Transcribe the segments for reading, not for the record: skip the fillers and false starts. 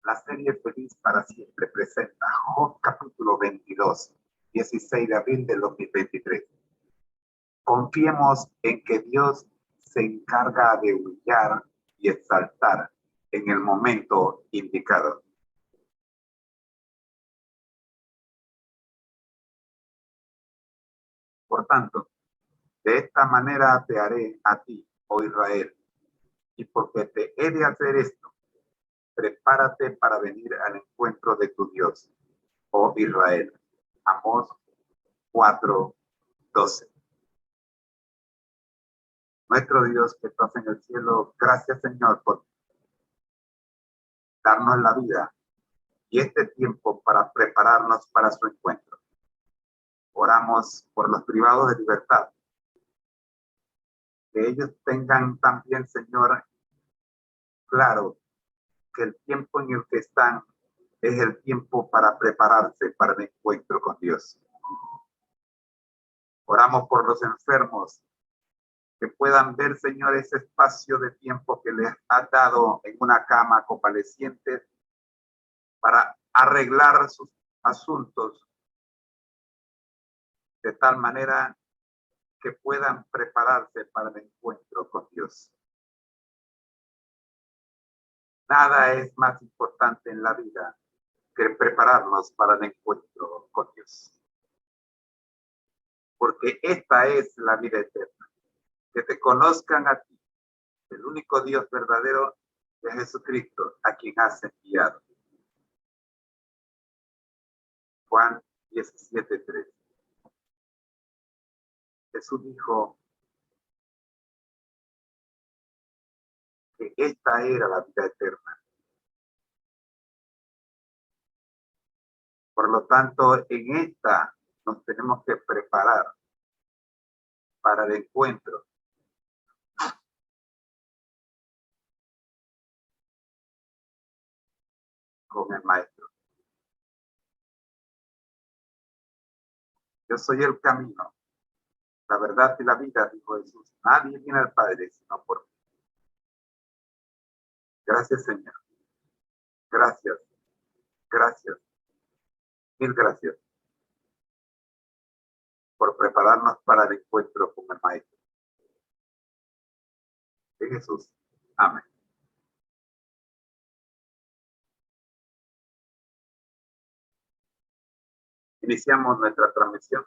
La serie Feliz para Siempre presenta Job capítulo 22, 16 de abril del 2023. Confiemos en que Dios se encarga de humillar y exaltar en el momento indicado. Por tanto, de esta manera te haré a ti, oh Israel, y porque te he de hacer esto, prepárate para venir al encuentro de tu Dios, oh Israel. Amós 4:12. Nuestro Dios que estás en el cielo, gracias Señor por darnos la vida y este tiempo para prepararnos para su encuentro. Oramos por los privados de libertad, que ellos tengan también, Señor, claro que el tiempo en el que están es el tiempo para prepararse para el encuentro con Dios. Oramos por los enfermos, que puedan ver, Señor, ese espacio de tiempo que les has dado en una cama convalecientes para arreglar sus asuntos de tal manera que puedan prepararse para el encuentro con Dios. Nada es más importante en la vida que prepararnos para el encuentro con Dios. Porque esta es la vida eterna. Que te conozcan a ti, el único Dios verdadero de Jesucristo, a quien has enviado. Juan 17:3. Jesús dijo que esta era la vida eterna. Por lo tanto, en esta nos tenemos que preparar para el encuentro con el Maestro. Yo soy el camino, la verdad y la vida, dijo Jesús. Nadie viene al Padre sino por mí. Gracias, Señor. Gracias. Gracias. Mil gracias por prepararnos para el encuentro con el Maestro. De Jesús. Amén. Iniciamos nuestra transmisión.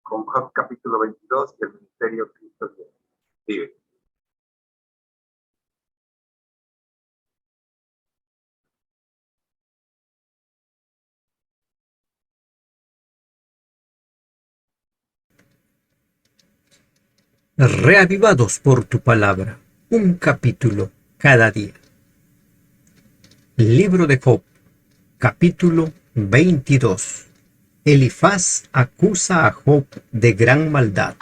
Con Job capítulo 22 y el ministerio Cristo vive. Reavivados por tu palabra, un capítulo cada día. Libro de Job, capítulo 22. Elifaz acusa a Job de gran maldad.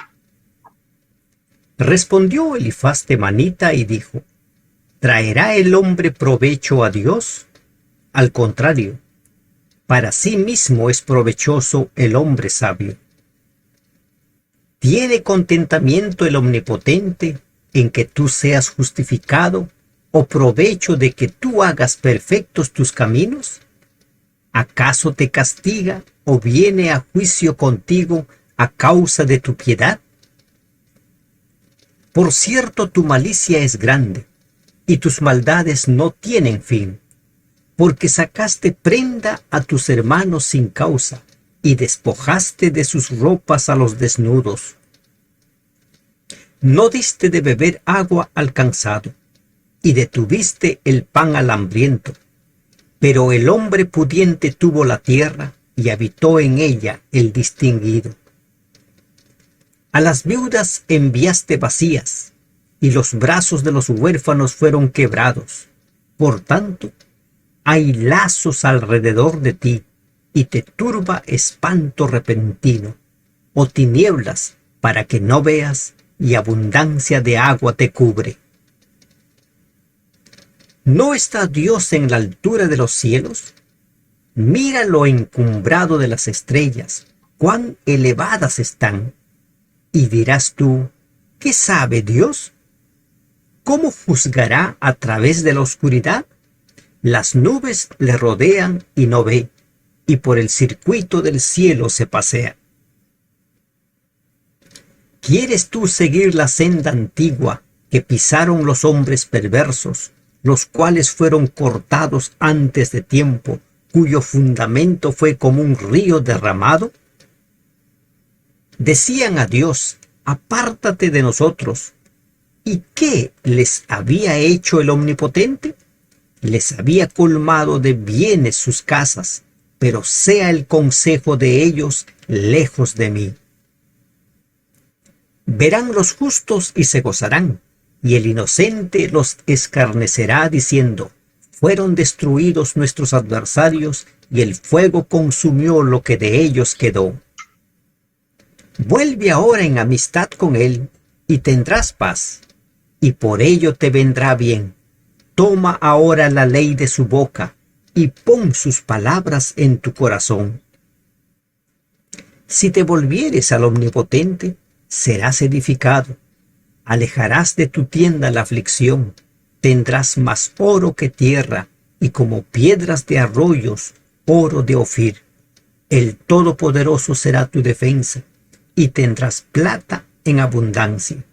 Respondió Elifaz temanita y dijo: ¿traerá el hombre provecho a Dios? Al contrario, para sí mismo es provechoso el hombre sabio. ¿Tiene contentamiento el Omnipotente en que tú seas justificado, o provecho de que tú hagas perfectos tus caminos? ¿Acaso te castiga o viene a juicio contigo a causa de tu piedad? Por cierto, tu malicia es grande, y tus maldades no tienen fin, porque sacaste prenda a tus hermanos sin causa, y despojaste de sus ropas a los desnudos. No diste de beber agua al cansado, y detuviste el pan al hambriento. Pero el hombre pudiente tuvo la tierra, y habitó en ella el distinguido. A las viudas enviaste vacías, y los brazos de los huérfanos fueron quebrados. Por tanto, hay lazos alrededor de ti, y te turba espanto repentino, o tinieblas para que no veas, y abundancia de agua te cubre. ¿No está Dios en la altura de los cielos? Mira lo encumbrado de las estrellas, cuán elevadas están. Y dirás tú, ¿qué sabe Dios? ¿Cómo juzgará a través de la oscuridad? Las nubes le rodean y no ve, y por el circuito del cielo se pasea. ¿Quieres tú seguir la senda antigua que pisaron los hombres perversos, los cuales fueron cortados antes de tiempo, cuyo fundamento fue como un río derramado? Decían a Dios, apártate de nosotros. ¿Y qué les había hecho el Omnipotente? Les había colmado de bienes sus casas, pero sea el consejo de ellos lejos de mí. Verán los justos y se gozarán, y el inocente los escarnecerá diciendo, fueron destruidos nuestros adversarios, y el fuego consumió lo que de ellos quedó. Vuelve ahora en amistad con él, y tendrás paz, y por ello te vendrá bien. Toma ahora la ley de su boca, y pon sus palabras en tu corazón. Si te volvieres al Omnipotente, serás edificado. Alejarás de tu tienda la aflicción. Tendrás más oro que tierra, y como piedras de arroyos, oro de Ofir. El Todopoderoso será tu defensa, y tendrás plata en abundancia.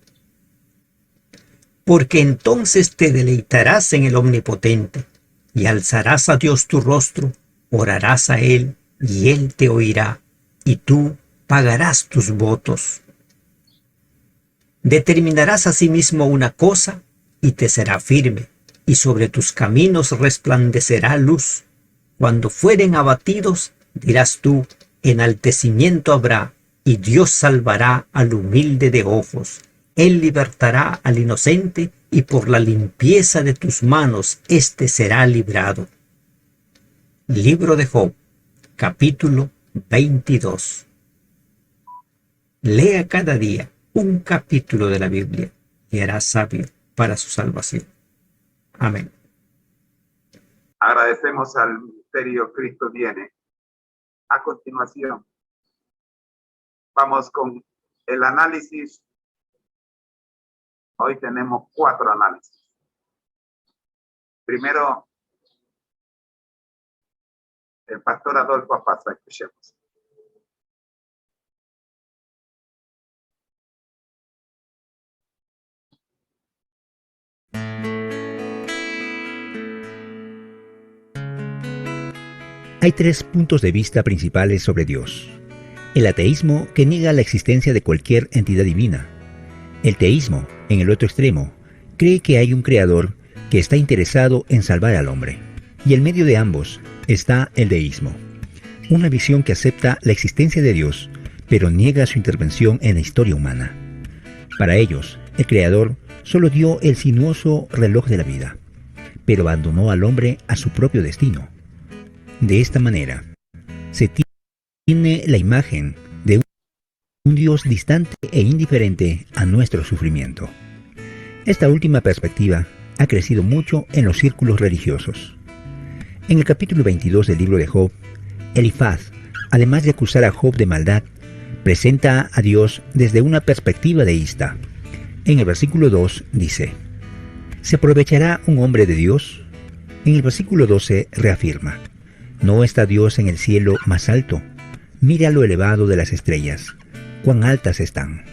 Porque entonces te deleitarás en el Omnipotente, y alzarás a Dios tu rostro, orarás a Él, y Él te oirá, y tú pagarás tus votos. Determinarás asimismo una cosa, y te será firme, y sobre tus caminos resplandecerá luz. Cuando fueren abatidos, dirás tú, enaltecimiento habrá, y Dios salvará al humilde de ojos. Él libertará al inocente, y por la limpieza de tus manos éste será librado. Libro de Job, capítulo 22. Lea cada día un capítulo de la Biblia y hará sabio para su salvación. Amén. Agradecemos al ministerio Cristo Viene. A continuación, vamos con el análisis. Hoy tenemos 4 análisis. Primero, el pastor Adolfo Apaza, escuchemos. Hay 3 puntos de vista principales sobre Dios. El ateísmo, que niega la existencia de cualquier entidad divina. El teísmo, en el otro extremo, cree que hay un creador que está interesado en salvar al hombre. Y en medio de ambos está el deísmo, una visión que acepta la existencia de Dios, pero niega su intervención en la historia humana. Para ellos, el creador solo dio el sinuoso reloj de la vida, pero abandonó al hombre a su propio destino. De esta manera, se tiene la imagen de un Dios distante e indiferente a nuestro sufrimiento. Esta última perspectiva ha crecido mucho en los círculos religiosos. En el capítulo 22 del libro de Job, Elifaz, además de acusar a Job de maldad, presenta a Dios desde una perspectiva deísta. En el versículo 2 dice, ¿se aprovechará un hombre de Dios? En el versículo 12 reafirma, ¿no está Dios en el cielo más alto? Mira lo elevado de las estrellas, cuán altas están.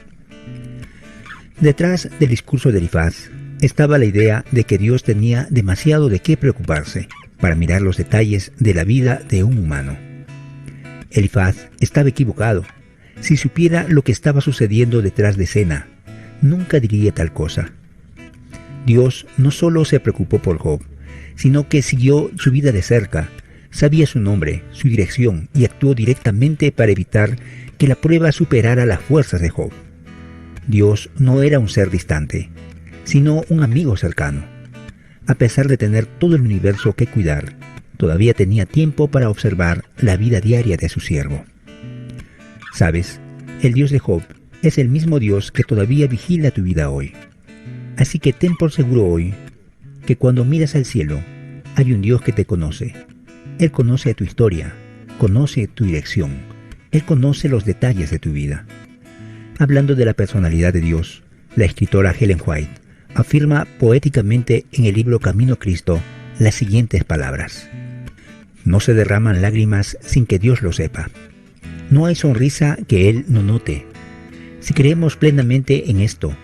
Detrás del discurso de Elifaz estaba la idea de que Dios tenía demasiado de qué preocuparse para mirar los detalles de la vida de un humano. Elifaz estaba equivocado. Si supiera lo que estaba sucediendo detrás de escena, nunca diría tal cosa. Dios no solo se preocupó por Job, sino que siguió su vida de cerca, sabía su nombre, su dirección y actuó directamente para evitar que la prueba superara las fuerzas de Job. Dios no era un ser distante, sino un amigo cercano. A pesar de tener todo el universo que cuidar, todavía tenía tiempo para observar la vida diaria de su siervo. ¿Sabes? El Dios de Job es el mismo Dios que todavía vigila tu vida hoy. Así que ten por seguro hoy que cuando miras al cielo, hay un Dios que te conoce. Él conoce tu historia, conoce tu dirección Él conoce los detalles de tu vida. Hablando de la personalidad de Dios, la escritora Ellen White afirma poéticamente en el libro Camino a Cristo las siguientes palabras: no se derraman lágrimas sin que Dios lo sepa. No hay sonrisa que Él no note. Si creemos plenamente en esto,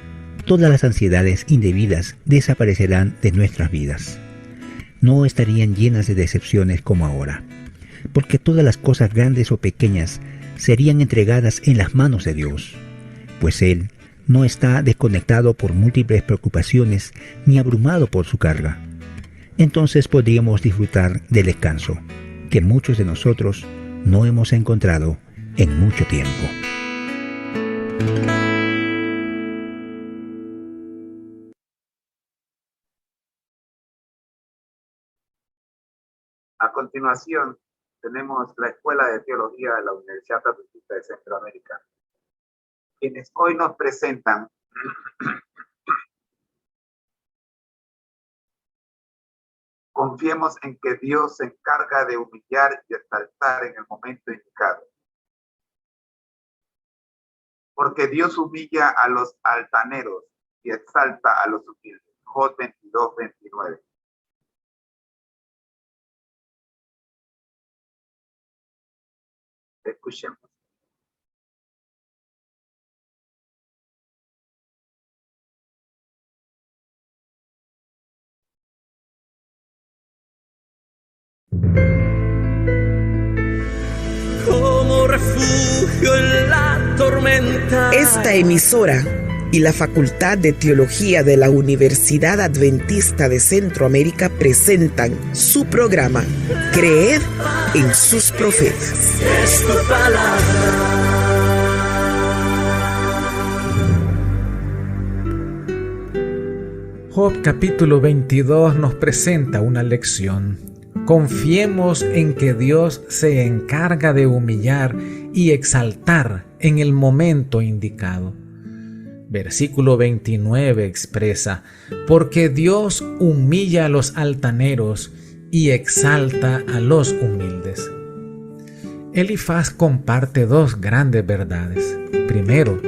todas las ansiedades indebidas desaparecerán de nuestras vidas. No estarían llenas de decepciones como ahora, porque todas las cosas grandes o pequeñas serían entregadas en las manos de Dios, pues Él no está desconectado por múltiples preocupaciones ni abrumado por su carga. Entonces podríamos disfrutar del descanso que muchos de nosotros no hemos encontrado en mucho tiempo. A continuación, tenemos la Escuela de Teología de la Universidad Adventista de Centroamérica, quienes hoy nos presentan Confiemos en que Dios se encarga de humillar y exaltar en el momento indicado. Porque Dios humilla a los altaneros y exalta a los humildes. Job 22, 29. Escuchemos. Como refugio en la tormenta. Esta emisora y la Facultad de Teología de la Universidad Adventista de Centroamérica presentan su programa Creed en sus profetas. Es tu palabra. Job capítulo 22 nos presenta una lección. Confiemos en que Dios se encarga de humillar y exaltar en el momento indicado. Versículo 29 expresa: porque Dios humilla a los altaneros y exalta a los humildes. Elifaz comparte dos grandes verdades. Primero,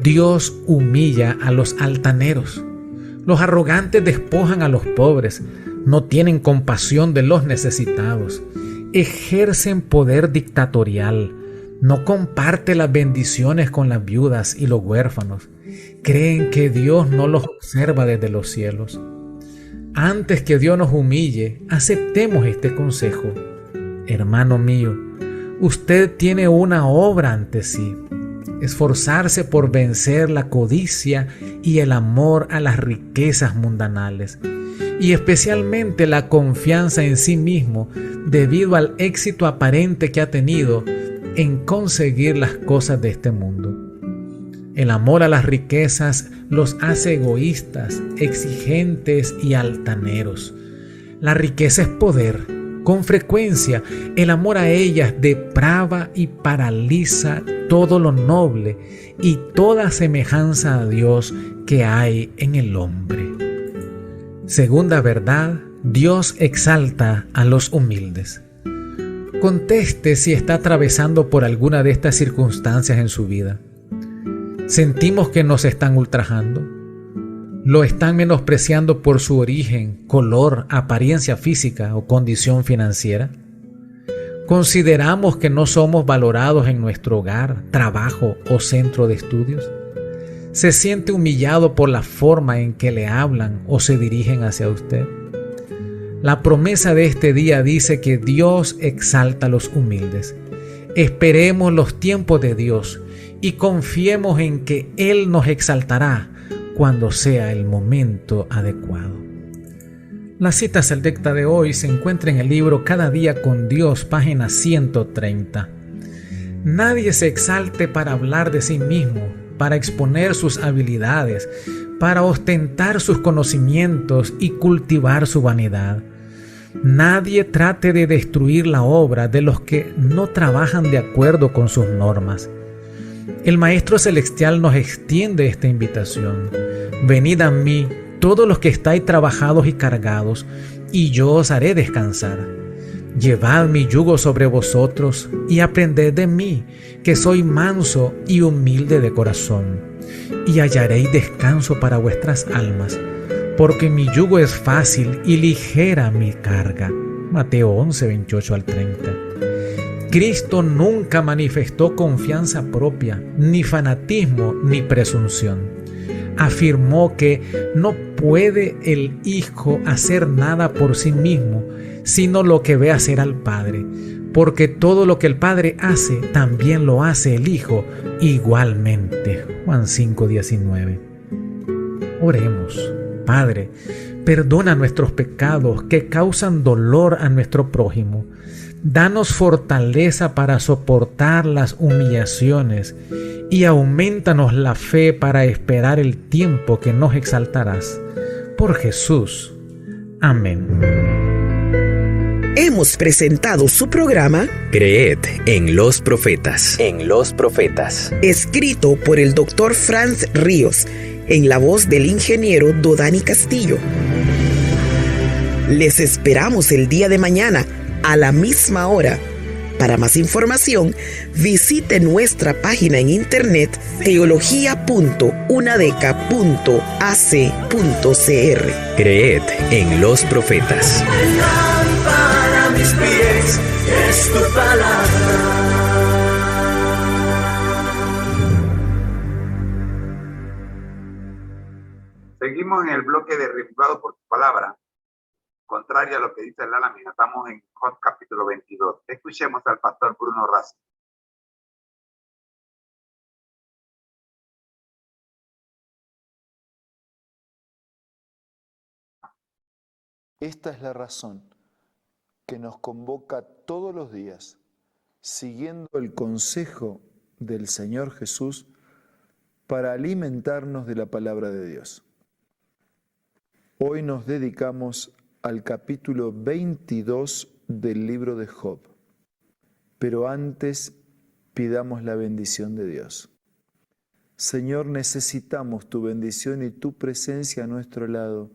Dios humilla a los altaneros. Los arrogantes despojan a los pobres, no tienen compasión de los necesitados, ejercen poder dictatorial, no comparte las bendiciones con las viudas y los huérfanos, creen que Dios no los observa desde los cielos. Antes que Dios nos humille, aceptemos este consejo. Hermano mío, usted tiene una obra ante sí: esforzarse por vencer la codicia y el amor a las riquezas mundanales, y especialmente la confianza en sí mismo debido al éxito aparente que ha tenido en conseguir las cosas de este mundo. El amor a las riquezas los hace egoístas, exigentes y altaneros. La riqueza es poder. Con frecuencia, el amor a ellas deprava y paraliza todo lo noble y toda semejanza a Dios que hay en el hombre. Segunda verdad, Dios exalta a los humildes. Conteste si está atravesando por alguna de estas circunstancias en su vida. ¿Sentimos que nos están ultrajando? ¿Lo están menospreciando por su origen, color, apariencia física o condición financiera? ¿Consideramos que no somos valorados en nuestro hogar, trabajo o centro de estudios? ¿Se siente humillado por la forma en que le hablan o se dirigen hacia usted? La promesa de este día dice que Dios exalta a los humildes. Esperemos los tiempos de Dios y confiemos en que Él nos exaltará cuando sea el momento adecuado. La cita selecta de hoy se encuentra en el libro Cada día con Dios, página 130. Nadie se exalte para hablar de sí mismo, para exponer sus habilidades, para ostentar sus conocimientos y cultivar su vanidad. Nadie trate de destruir la obra de los que no trabajan de acuerdo con sus normas. El Maestro Celestial nos extiende esta invitación: venid a mí, todos los que estáis trabajados y cargados, y yo os haré descansar. Llevad mi yugo sobre vosotros y aprended de mí, que soy manso y humilde de corazón, y hallaréis descanso para vuestras almas, porque mi yugo es fácil y ligera mi carga. Mateo 11, 28 al 30. Cristo nunca manifestó confianza propia, ni fanatismo, ni presunción. Afirmó que no puede el Hijo hacer nada por sí mismo, sino lo que ve hacer al Padre, porque todo lo que el Padre hace, también lo hace el Hijo igualmente. Juan 5:19. Oremos. Padre, perdona nuestros pecados que causan dolor a nuestro prójimo. Danos fortaleza para soportar las humillaciones y aumentanos la fe para esperar el tiempo que nos exaltarás. Por Jesús. Amén. Hemos presentado su programa Creed en los profetas. En los profetas. escrito por el Dr. Franz Ríos, en la voz del ingeniero Dodani Castillo. Les esperamos el día de mañana a la misma hora. Para más información, visite nuestra página en internet teología.unadeca.ac.cr. Creed en los profetas. Lámpara a mis pies es tu palabra. Seguimos en el bloque de Reavivado por tu palabra. Contrario a lo que dice la lámina, estamos en Job capítulo 22. Escuchemos al pastor Bruno Razo. Esta es la razón que nos convoca todos los días, siguiendo el consejo del Señor Jesús, para alimentarnos de la palabra de Dios. Hoy nos dedicamos al capítulo 22 del libro de Job, pero antes pidamos la bendición de Dios. Señor, necesitamos tu bendición y tu presencia a nuestro lado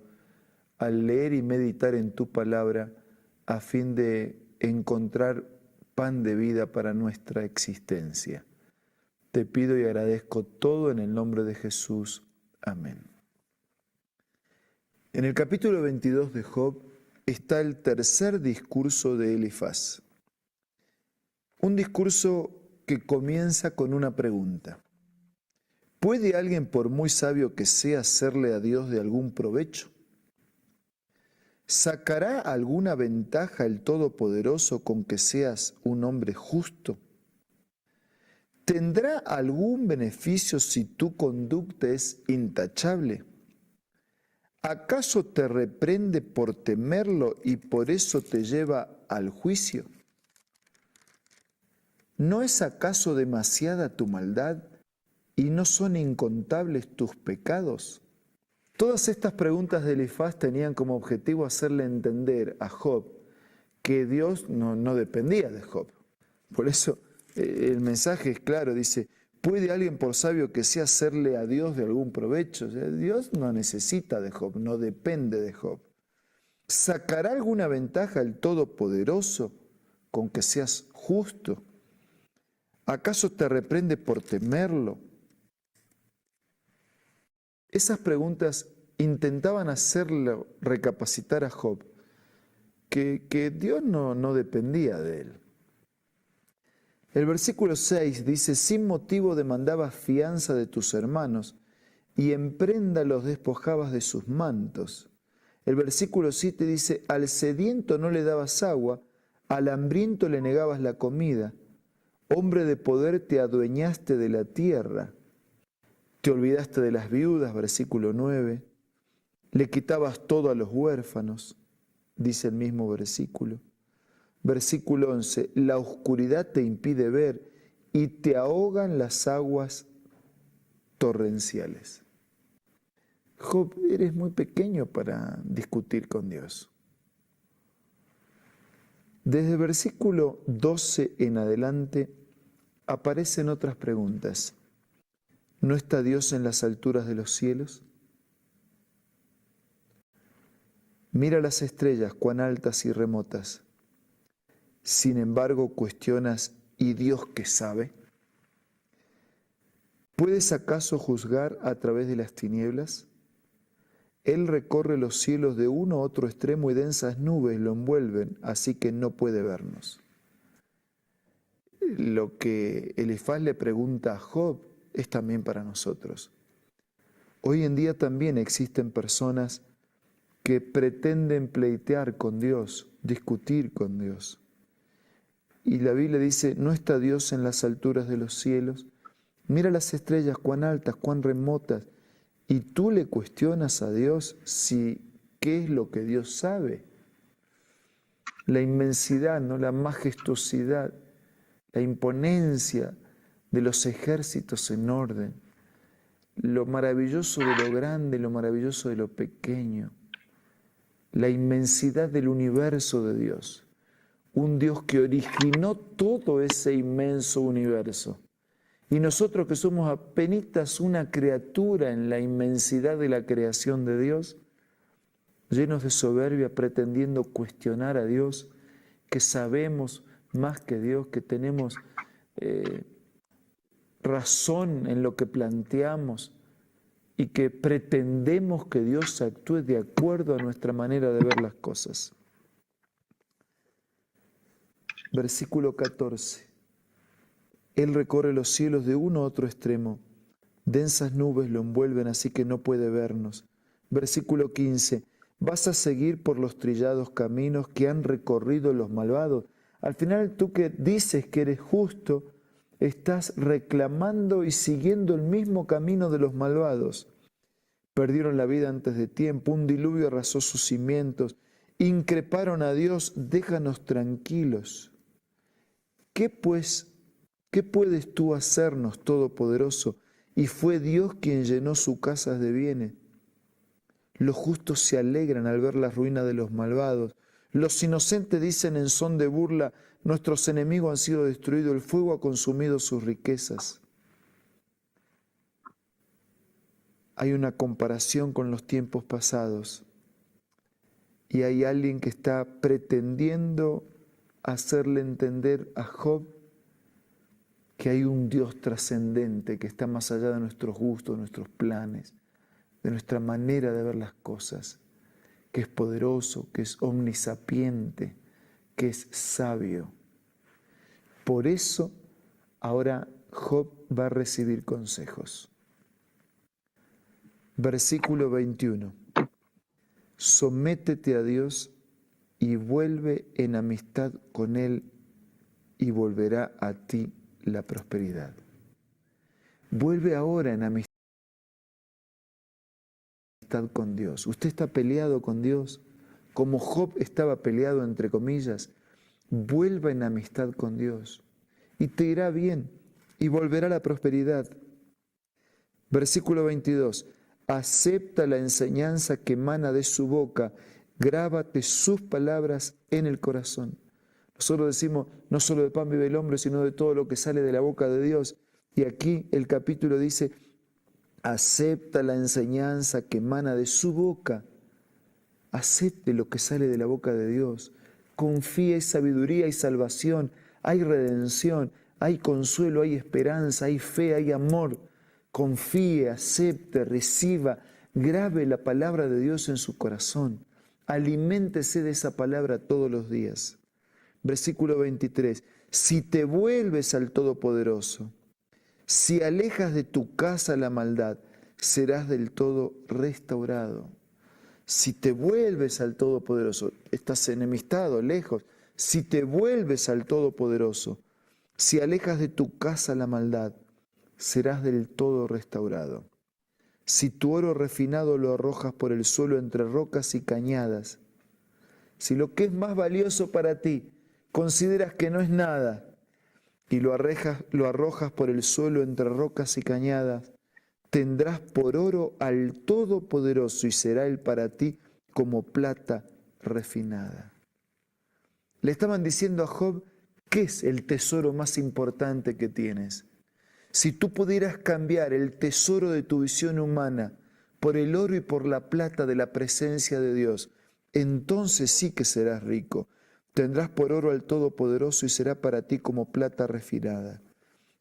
al leer y meditar en tu palabra a fin de encontrar pan de vida para nuestra existencia. Te pido y agradezco todo en el nombre de Jesús. Amén. En el capítulo 22 de Job está el tercer discurso de Elifaz. Un discurso que comienza con una pregunta. ¿Puede alguien, por muy sabio que sea, hacerle a Dios de algún provecho? ¿Sacará alguna ventaja el Todopoderoso con que seas un hombre justo? ¿Tendrá algún beneficio si tu conducta es intachable? ¿Acaso te reprende por temerlo y por eso te lleva al juicio? ¿No es acaso demasiada tu maldad y no son incontables tus pecados? Todas estas preguntas de Elifaz tenían como objetivo hacerle entender a Job que Dios no dependía de Job. Por eso el mensaje es claro, dice: ¿puede alguien, por sabio que sea, hacerle a Dios de algún provecho? O sea, Dios no necesita de Job, no depende de Job. ¿Sacará alguna ventaja el Todopoderoso con que seas justo? ¿Acaso te reprende por temerlo? Esas preguntas intentaban hacerlo recapacitar a Job que Dios no dependía de él. El versículo 6 dice: sin motivo demandabas fianza de tus hermanos y en prenda los despojabas de sus mantos. El versículo 7 dice: al sediento no le dabas agua, al hambriento le negabas la comida. Hombre de poder, te adueñaste de la tierra. Te olvidaste de las viudas, versículo 9. Le quitabas todo a los huérfanos, dice el mismo versículo. Versículo 11, la oscuridad te impide ver y te ahogan las aguas torrenciales. Job, eres muy pequeño para discutir con Dios. Desde el versículo 12 en adelante aparecen otras preguntas. ¿No está Dios en las alturas de los cielos? Mira las estrellas, cuán altas y remotas. Sin embargo, cuestionas, ¿y Dios qué sabe? ¿Puedes acaso juzgar a través de las tinieblas? Él recorre los cielos de uno a otro extremo y densas nubes lo envuelven, así que no puede vernos. Lo que Elifaz le pregunta a Job es también para nosotros. Hoy en día también existen personas que pretenden pleitear con Dios, discutir con Dios. Y la Biblia dice, ¿no está Dios en las alturas de los cielos? Mira las estrellas, cuán altas, cuán remotas. Y tú le cuestionas a Dios qué es lo que Dios sabe. La inmensidad, ¿no? La majestuosidad, la imponencia de los ejércitos en orden, lo maravilloso de lo grande, lo maravilloso de lo pequeño, la inmensidad del universo de Dios. Un Dios que originó todo ese inmenso universo. Y nosotros que somos apenitas una criatura en la inmensidad de la creación de Dios, llenos de soberbia, pretendiendo cuestionar a Dios, que sabemos más que Dios, que tenemos razón en lo que planteamos y que pretendemos que Dios actúe de acuerdo a nuestra manera de ver las cosas. Versículo 14. Él recorre los cielos de uno a otro extremo. Densas nubes lo envuelven, así que no puede vernos. Versículo 15. ¿Vas a seguir por los trillados caminos que han recorrido los malvados? Al final, tú que dices que eres justo, estás reclamando y siguiendo el mismo camino de los malvados. Perdieron la vida antes de tiempo, un diluvio arrasó sus cimientos, increparon a Dios, déjanos tranquilos. ¿Qué puedes tú hacernos, Todopoderoso? Y fue Dios quien llenó sus casas de bienes. Los justos se alegran al ver la ruina de los malvados. Los inocentes dicen en son de burla, nuestros enemigos han sido destruidos, el fuego ha consumido sus riquezas. Hay una comparación con los tiempos pasados y hay alguien que está pretendiendo hacerle entender a Job que hay un Dios trascendente que está más allá de nuestros gustos, de nuestros planes, de nuestra manera de ver las cosas, que es poderoso, que es omnisapiente, que es sabio. Por eso ahora Job va a recibir consejos. Versículo 21. Sométete a Dios y vuelve en amistad con Él y volverá a ti la prosperidad. Vuelve ahora en amistad con Dios. Usted está peleado con Dios, como Job estaba peleado, entre comillas. Vuelva en amistad con Dios y te irá bien y volverá la prosperidad. Versículo 22. Acepta la enseñanza que emana de su boca, grábate sus palabras en el corazón. Nosotros decimos, no solo de pan vive el hombre, sino de todo lo que sale de la boca de Dios. Y aquí el capítulo dice, acepta la enseñanza que emana de su boca. Acepte lo que sale de la boca de Dios. Confía, hay sabiduría, hay salvación, hay redención, hay consuelo, hay esperanza, hay fe, hay amor. Confíe, acepte, reciba, grabe la palabra de Dios en su corazón. Aliméntese de esa palabra todos los días. Versículo 23. Si te vuelves al Todopoderoso, si alejas de tu casa la maldad, serás del todo restaurado. Si te vuelves al Todopoderoso, estás enemistado, lejos. Si te vuelves al Todopoderoso, si alejas de tu casa la maldad, serás del todo restaurado. Si tu oro refinado lo arrojas por el suelo entre rocas y cañadas, si lo que es más valioso para ti consideras que no es nada y lo arrojas por el suelo entre rocas y cañadas, tendrás por oro al Todopoderoso y será él para ti como plata refinada. Le estaban diciendo a Job, ¿qué es el tesoro más importante que tienes? Si tú pudieras cambiar el tesoro de tu visión humana por el oro y por la plata de la presencia de Dios, entonces sí que serás rico. Tendrás por oro al Todopoderoso y será para ti como plata refinada.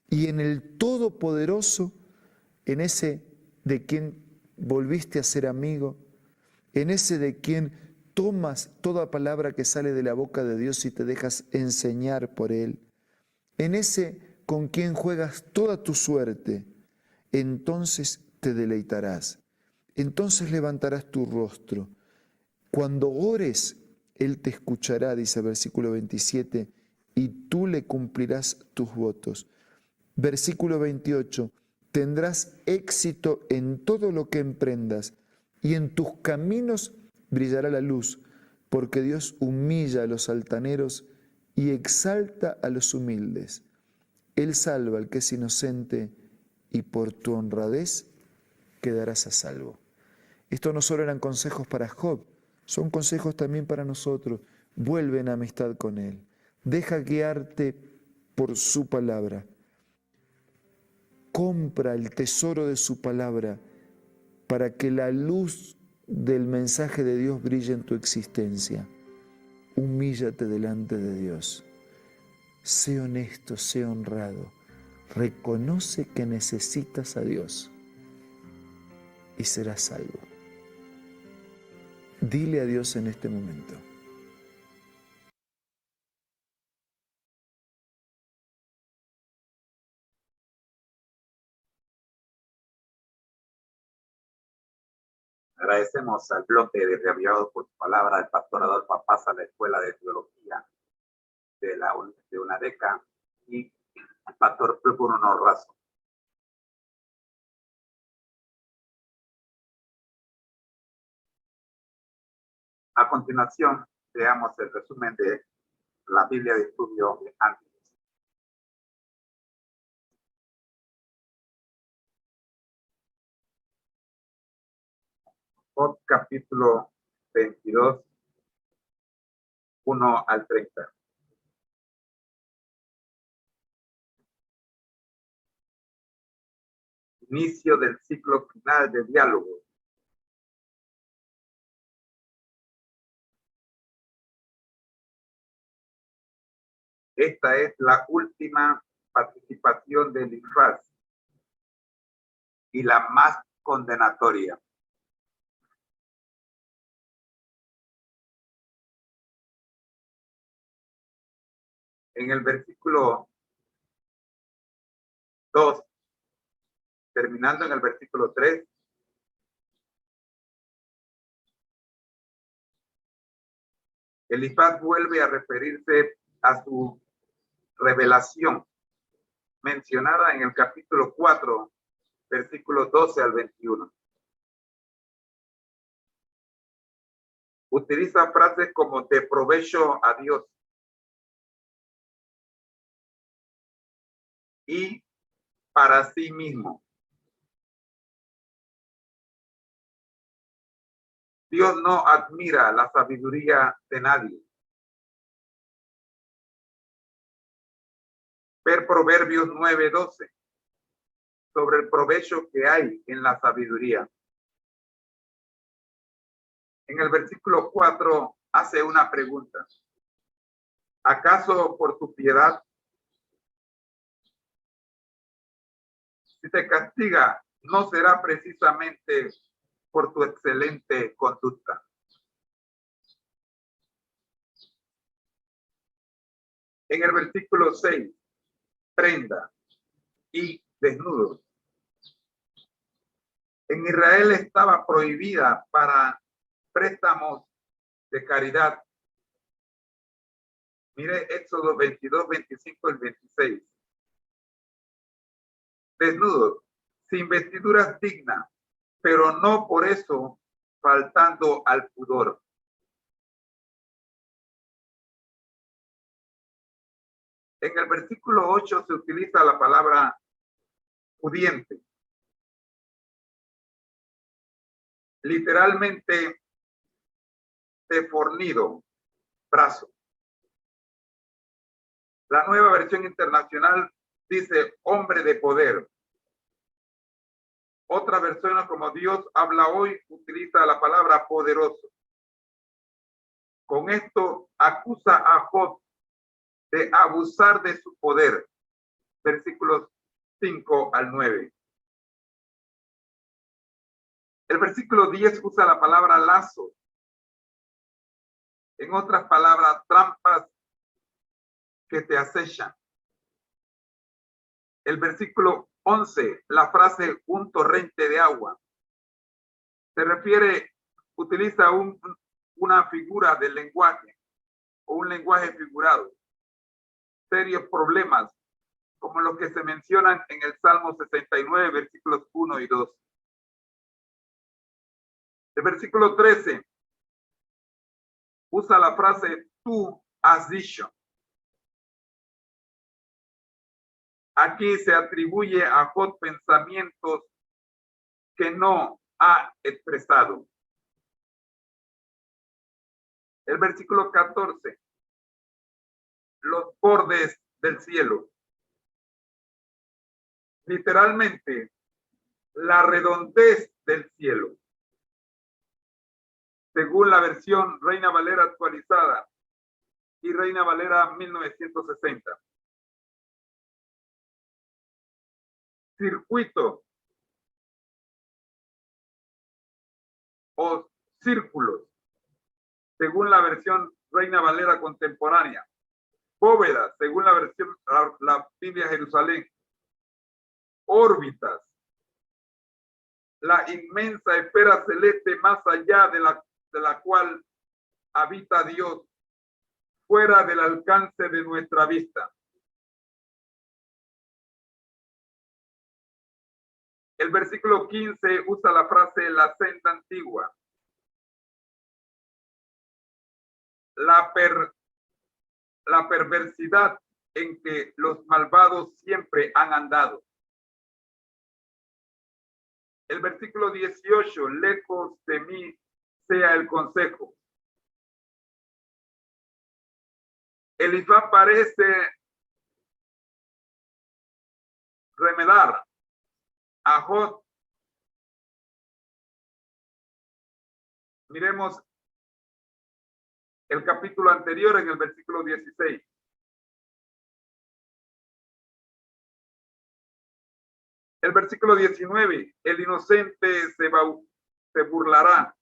Y en el Todopoderoso, en ese de quien volviste a ser amigo, en ese de quien tomas toda palabra que sale de la boca de Dios y te dejas enseñar por Él, en ese con quien juegas toda tu suerte, entonces te deleitarás, entonces levantarás tu rostro. Cuando ores, Él te escuchará, dice el versículo 27, y tú le cumplirás tus votos. Versículo 28, tendrás éxito en todo lo que emprendas, y en tus caminos brillará la luz, porque Dios humilla a los altaneros y exalta a los humildes. Él salva al que es inocente, y por tu honradez quedarás a salvo. Esto no solo eran consejos para Job, son consejos también para nosotros. Vuelve en amistad con Él. Deja guiarte por su palabra. Compra el tesoro de su palabra para que la luz del mensaje de Dios brille en tu existencia. Humíllate delante de Dios. Sé honesto, sé honrado. Reconoce que necesitas a Dios y serás salvo. Dile a Dios en este momento. Agradecemos al bloque de Reavivado por su palabra, el pastor Adolfo Paz a la Escuela de Teología de UNADECA y el pastor Bruno Razo. A continuación, veamos el resumen de la Biblia de Estudio de Ángeles. Job capítulo 22, 1 al 30. Inicio del ciclo final de diálogo. Esta es la última participación de Elifaz y la más condenatoria. En el versículo 2, terminando en el versículo 3, Elifaz vuelve a referirse a su revelación mencionada en el capítulo 4, versículos 12 al 21. Utiliza frases como de provecho a Dios y para sí mismo. Dios no admira la sabiduría de nadie. Ver Proverbios 9:12 sobre el provecho que hay en la sabiduría. En el versículo 4 hace una pregunta. ¿Acaso por tu piedad, si te castiga, no será precisamente por tu excelente conducta? En el versículo 6, prenda y desnudos. En Israel estaba prohibida para préstamos de caridad. Mire Éxodo 22, 25 y 26. Desnudos, sin vestiduras dignas, pero no por eso faltando al pudor. En el versículo 8 se utiliza la palabra pudiente. Literalmente de fornido, brazo. La Nueva Versión Internacional dice hombre de poder. Otra versión, como Dios habla hoy, utiliza la palabra poderoso. Con esto acusa a Job de abusar de su poder. Versículos 5 al 9. El versículo 10 usa la palabra lazo. En otras palabras, trampas que te acechan. El versículo 11, la frase un torrente de agua. Se refiere, utiliza una figura del lenguaje o un lenguaje figurado. Serios problemas, como los que se mencionan en el Salmo 69, versículos 1 y 2. El versículo 13 usa la frase tú has dicho. Aquí se atribuye a Job pensamientos que no ha expresado. El versículo 14. Los bordes del cielo. Literalmente, la redondez del cielo. Según la versión Reina Valera actualizada y Reina Valera 1960. Circuito o círculos, según la versión Reina Valera contemporánea. Bóvedas, según la versión la Biblia Jerusalén. Órbitas, la inmensa esfera celeste más allá de la cual habita Dios, fuera del alcance de nuestra vista. El versículo 15 usa la frase la senda antigua. La perversidad en que los malvados siempre han andado. El versículo 18, lejos de mí sea el consejo. Elifaz parece remedar a Job. Miremos el capítulo anterior en el versículo 16. El versículo 19, el inocente se burlará.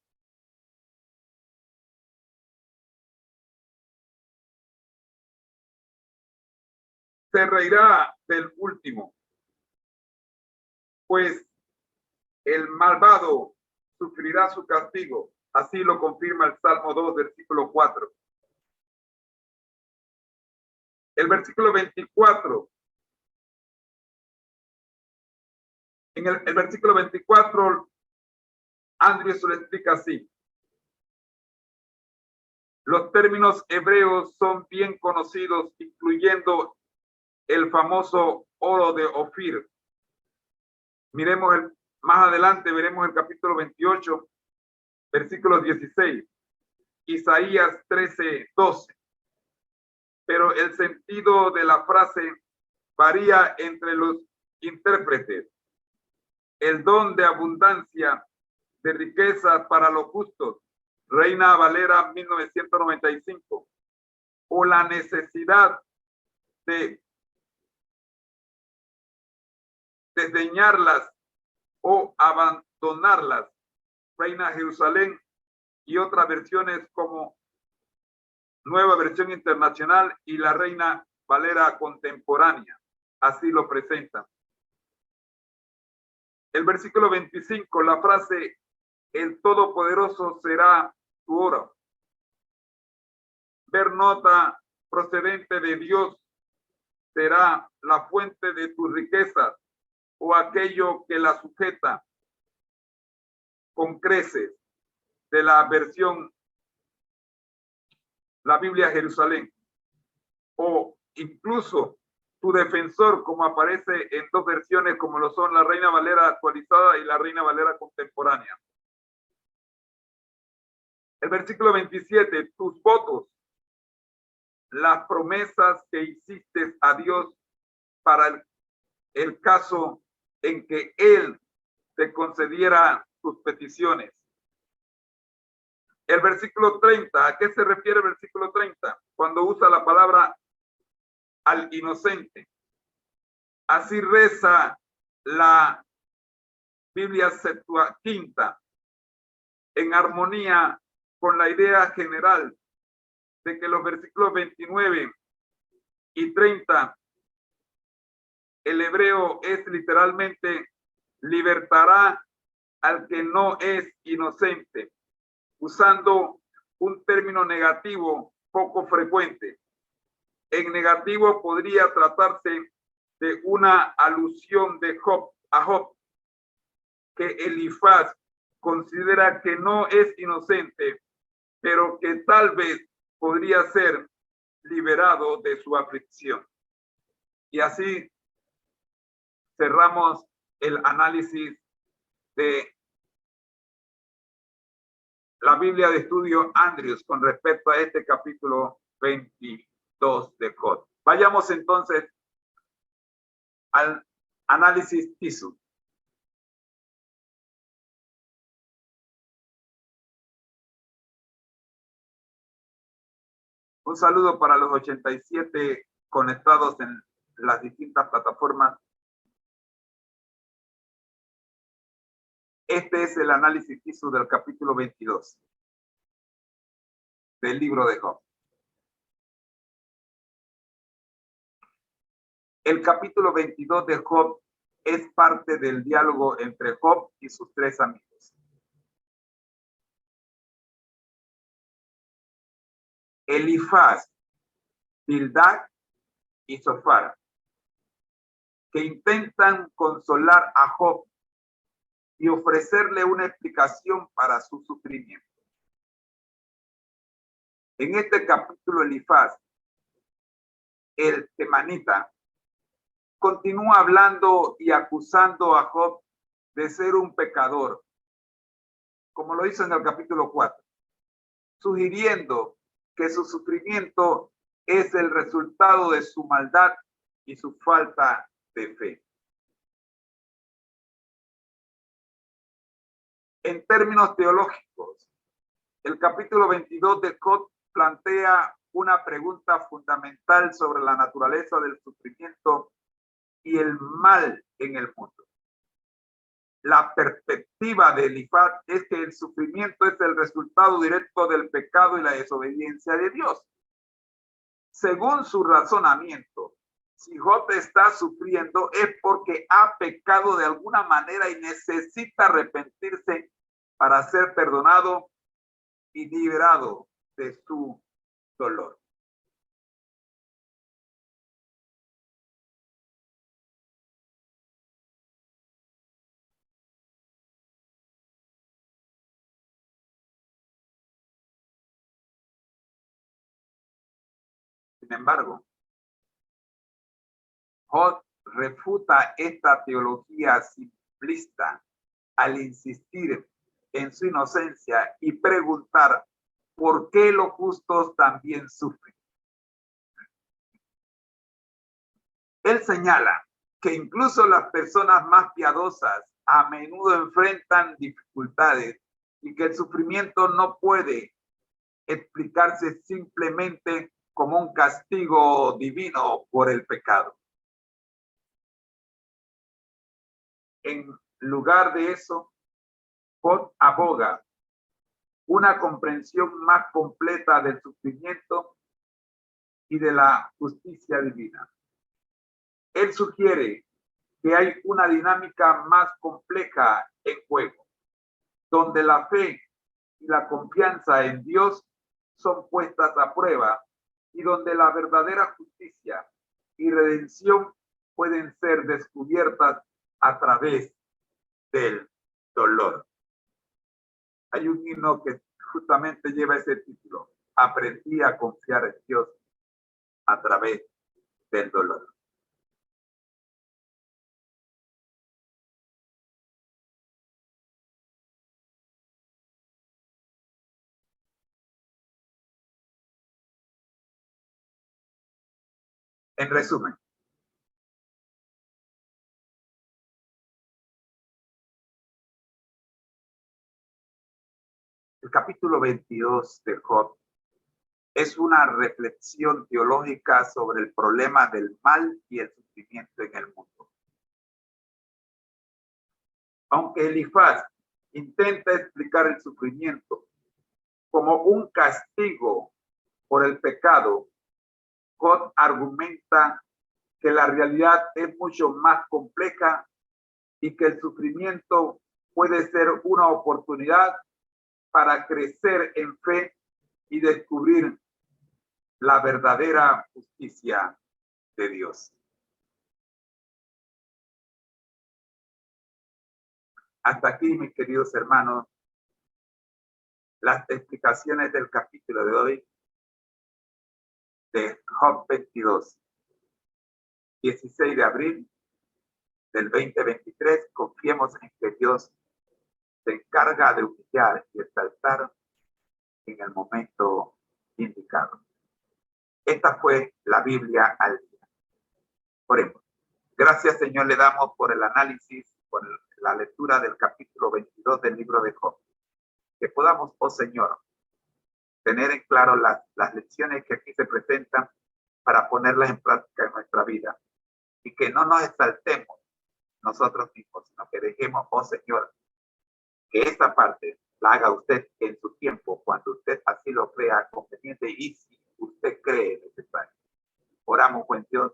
Se reirá del último, pues el malvado sufrirá su castigo. Así lo confirma el Salmo 2, versículo 4. El versículo 24. En el versículo 24, Andrés lo explica así. Los términos hebreos son bien conocidos, incluyendo el famoso oro de Ofir. Miremos más adelante, veremos el capítulo 28, versículo 16. Isaías 13, 12. Pero el sentido de la frase varía entre los intérpretes. El don de abundancia de riqueza para los justos, Reina Valera 1995, o la necesidad de desdeñarlas o abandonarlas, Reina Jerusalén y otras versiones como Nueva Versión Internacional y la Reina Valera Contemporánea, así lo presentan. El versículo 25, la frase el Todopoderoso será tu oro. Ver nota procedente de Dios será la fuente de tus riquezas o aquello que la sujeta con creces, de la versión la Biblia Jerusalén, o incluso tu defensor, como aparece en dos versiones como lo son la Reina Valera actualizada y la Reina Valera contemporánea. El versículo 27, tus votos, las promesas que hiciste a Dios para el caso en que Él te concediera tus peticiones. El versículo 30, ¿a qué se refiere el versículo 30? Cuando usa la palabra al inocente. Así reza la Biblia Septuaginta, en armonía con la idea general de que los versículos 29 y 30, el hebreo es literalmente libertará al que no es inocente, usando un término negativo poco frecuente. En negativo podría tratarse de una alusión de Job a Job, que Elifaz considera que no es inocente, pero que tal vez podría ser liberado de su aflicción. Y así cerramos el análisis de la Biblia de Estudio Andrews con respecto a este capítulo 22 de Job. Vayamos entonces al análisis TISU. Un saludo para los 87 conectados en las distintas plataformas. Este es el análisis TISU del capítulo 22 del libro de Job. El capítulo 22 de Job es parte del diálogo entre Job y sus tres amigos. Elifaz, Bildad y Zofar, que intentan consolar a Job y ofrecerle una explicación para su sufrimiento. En este capítulo, Elifaz, el temanita, continúa hablando y acusando a Job de ser un pecador, como lo hizo en el capítulo 4, sugiriendo que su sufrimiento es el resultado de su maldad y su falta de fe. En términos teológicos, el capítulo 22 de Job plantea una pregunta fundamental sobre la naturaleza del sufrimiento y el mal en el mundo. La perspectiva de Elifaz es que el sufrimiento es el resultado directo del pecado y la desobediencia de Dios. Según su razonamiento, si Job está sufriendo es porque ha pecado de alguna manera y necesita arrepentirse para ser perdonado y liberado de su dolor. Sin embargo, Job refuta esta teología simplista al insistir en su inocencia y preguntar por qué los justos también sufren. Él señala que incluso las personas más piadosas a menudo enfrentan dificultades y que el sufrimiento no puede explicarse simplemente como un castigo divino por el pecado. En lugar de eso, Job aboga una comprensión más completa del sufrimiento y de la justicia divina. Él sugiere que hay una dinámica más compleja en juego, donde la fe y la confianza en Dios son puestas a prueba y donde la verdadera justicia y redención pueden ser descubiertas a través del dolor. Hay un himno que justamente lleva ese título: Aprendí a confiar en Dios a través del dolor. En resumen, El capítulo 22 de Job es una reflexión teológica sobre el problema del mal y el sufrimiento en el mundo. Aunque Elifaz intenta explicar el sufrimiento como un castigo por el pecado, Job argumenta que la realidad es mucho más compleja y que el sufrimiento puede ser una oportunidad para crecer en fe y descubrir la verdadera justicia de Dios. Hasta aquí, mis queridos hermanos, las explicaciones del capítulo de hoy de Job 22, 16 de abril del 2023. Confiemos en que Dios se encarga de humillar y exaltar en el momento indicado. Esta fue la Biblia al día. Oremos. Gracias, Señor, le damos por el análisis, por la lectura del capítulo 22 del libro de Job. Que podamos, oh Señor, tener en claro las lecciones que aquí se presentan para ponerlas en práctica en nuestra vida. Y que no nos exaltemos nosotros mismos, sino que dejemos, oh Señor, que esta parte la haga usted en su tiempo, cuando usted así lo crea conveniente y si usted cree necesario. Oramos, buen Dios,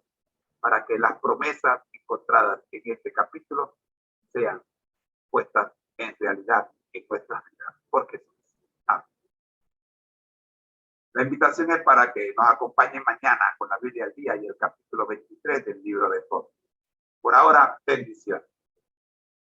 para que las promesas encontradas en este capítulo sean puestas en realidad en nuestras vidas. Por Jesús. Amén. La invitación es para que nos acompañen mañana con la Biblia al día y el capítulo 23 del libro de Job. Por ahora, bendiciones.